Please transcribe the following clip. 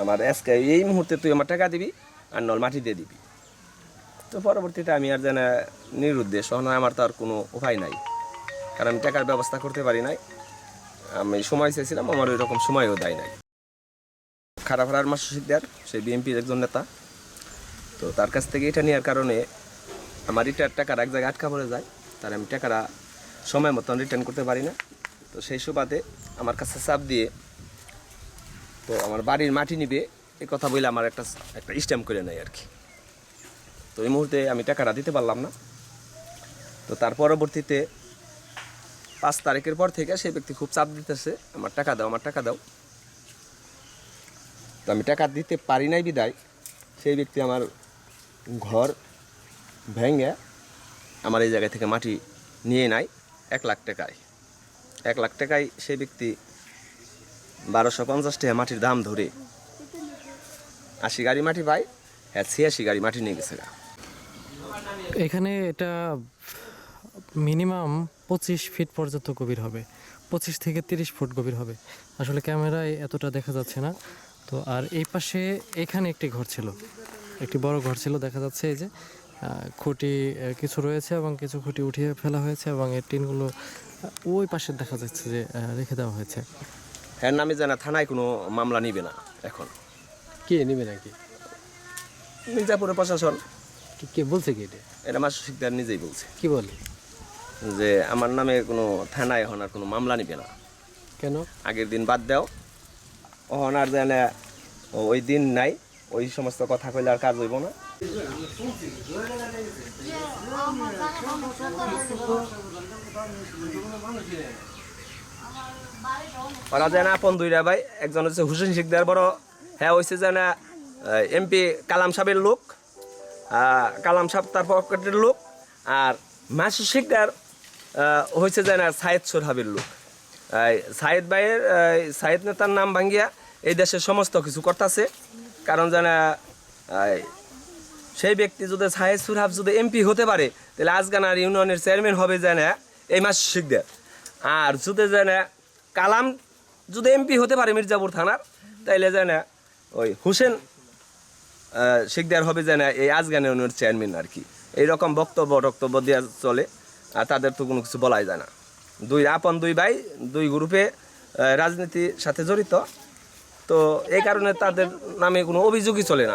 আমার আজকে এই মুহূর্তে তুই আমার টাকা দিবি আর নল মাটি দিয়ে দিবি। তো পরবর্তীতে আমি আর যেন নিরুদ্দেশ নয়, আমার তো আর কোনো উপায় নাই, কারণ আমি টাকার ব্যবস্থা করতে পারি নাই। আমি সময় চাইছিলাম, আমার ওই রকম সময়ও দেয় নাই। খারাপ হারার মাস শিকদার, সে বিএনপির একজন নেতা। তো তার কাছ থেকে এটা নেওয়ার কারণে আমার রিটায়ার টাকার এক জায়গায় আটকা পড়ে যায়, তার আমি টাকাটা সময় মতন রিটার্ন করতে পারি না। তো সেই সুবাদে আমার কাছে চাপ দিয়ে তো আমার বাড়ির মাটি নিবে এই কথা বলে আমার একটা স্ট্যাম্প করে নেয় আর কি। তো এই মুহূর্তে আমি টাকাটা দিতে পারলাম না। তো তার পরবর্তীতে 5 তারিখের পর থেকে সেই ব্যক্তি খুব চাপ দিতেছে, আমার টাকা দাও, আমার টাকা দাও। তো আমি টাকা দিতে পারি নাই বিদায় সেই ব্যক্তি আমার ঘর ভেঙে আমার এই জায়গা থেকে মাটি নিয়ে নেয় 1 লাখ টাকায়। 1 লাখ টাকায় সেই ব্যক্তি 1250 টাকা মাটির দাম ধরে 80 গাড়ি মাটি পায়, হ্যাঁ 86 গাড়ি মাটি নিয়ে গেছে। এখানে এটা মিনিমাম 25 ফিট পর্যন্ত গভীর হবে, 25 থেকে 30 ফুট গভীর হবে। আসলে ক্যামেরায় এতটা দেখা যাচ্ছে না। তো আর এই পাশে এখানে একটি ঘর ছিল, একটি বড় ঘর ছিল দেখা যাচ্ছে। এই যে খুঁটি কিছু রয়েছে এবং কিছু খুঁটি উঠিয়ে ফেলা হয়েছে এবং এই টিনগুলো ওই পাশে দেখা যাচ্ছে যে রেখে দেওয়া হয়েছে। হ্যাঁ নামে জানা থানায় কোনো মামলা নিবে না এখন। কে নেবে নাকি? মির্জাপুরের প্রশাসন। কে বলছে কি এটা? এটা মাসুদ শিকদার নিজেই বলছে কি বলে যে আমার নামে কোনো থানায় এখন আর কোনো মামলা নিবে না। কেন? আগের দিন বাদ দাও, ওহন আর জানে ওই দিন নাই, ওই সমস্ত কথা কইলে আর কাজ হইব না। ওরা যেন আপন দুইটা ভাই, একজন হচ্ছে হুসেন শিকদার বড়, হ্যাঁ হয়েছে যেন এমপি কালাম সাহেবের লোক, কালাম সাহেব তার পকেটের লোক। আর মাসুদ শিকদার হয়েছে যেন সাইদ সোরহাবের লোক। সাইদ ভাইয়ের সাইদ নেতার নাম ভাঙ্গিয়া এই দেশের সমস্ত কিছু করতেছে। কারণ যেন সেই ব্যক্তি যদি সাইদ সোরহাব যদি এমপি হতে পারে তাহলে আজগানার ইউনিয়নের চেয়ারম্যান হবে যেন এই মাসুদ শিকদার। আর যদি যেন কালাম যদি এমপি হতে পারে মির্জাপুর থানার, তাইলে যেন ওই হুসেন শিকদার হবে যেন এই আজগান ইউনিয়নের চেয়ারম্যান আর কি। এইরকম বক্তব্য দেওয়া চলে, আর তাদের তো কোনো কিছু বলাই যায় না। দুই ভাই 2 গ্রুপে রাজনীতির সাথে জড়িত। তো এই কারণে তাদের নামে কোনো অভিযোগই চলে না।